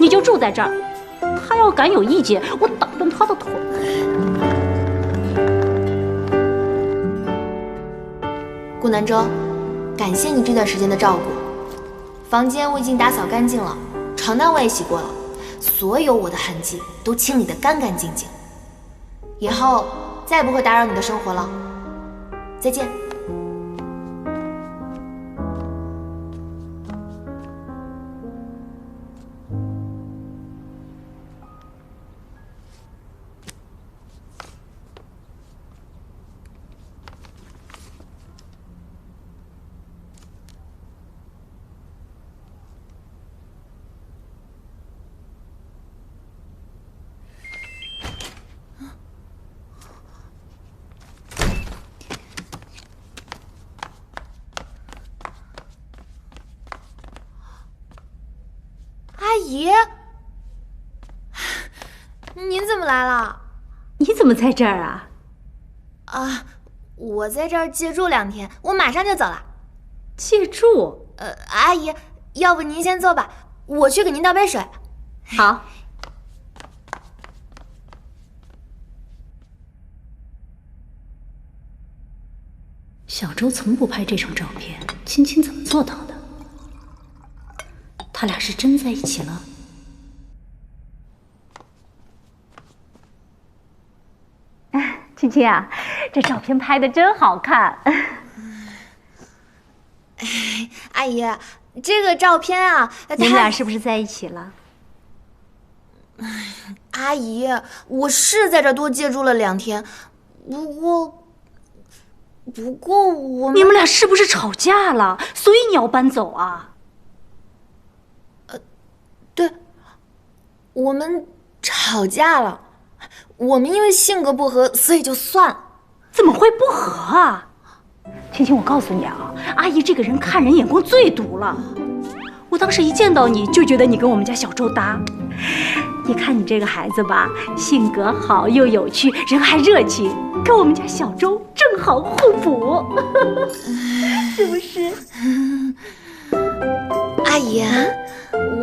你就住在这儿。他要敢有意见，我打断他的腿。顾南舟，感谢你这段时间的照顾。房间我已经打扫干净了，床单我也洗过了，所有我的痕迹都清理得干干净净。以后再也不会打扰你的生活了。再见。阿姨，您怎么来了？你怎么在这儿啊？啊，我在这儿借住2天，我马上就走了。借住？阿姨，要不您先坐吧，我去给您倒杯水。好。小周从不拍这种照片，青青怎么做到的？他俩是真在一起了？青青啊，这照片拍的真好看。阿姨，这个照片啊，你们俩是不是在一起了？阿姨，我是在这多借住了2天，不过你们俩是不是吵架了？所以你要搬走啊？对，我们吵架了，我们因为性格不合，所以就算了。怎么会不和啊？青青，我告诉你啊，阿姨这个人看人眼光最毒了。我当时一见到你就觉得你跟我们家小周搭。你看你这个孩子吧，性格好又有趣，人还热情，跟我们家小周正好互补，是不是？阿姨，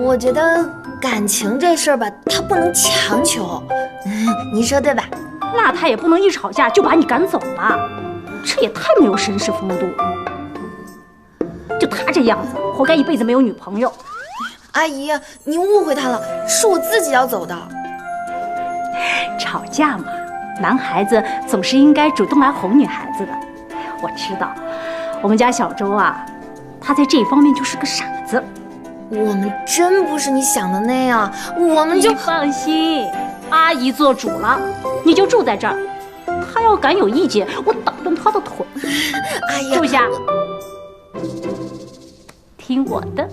我觉得感情这事儿吧，它不能强求，您说对吧？那他也不能一吵架就把你赶走吧，这也太没有绅士风度。就他这样子，活该一辈子没有女朋友。阿姨，您误会他了，是我自己要走的。吵架嘛，男孩子总是应该主动来哄女孩子的。我知道，我们家小周啊，他在这方面就是个傻子。我们真不是你想的那样，我们就……你放心，阿姨做主了，你就住在这儿。他要敢有意见，我打断他的腿。阿姨，住下，听我的。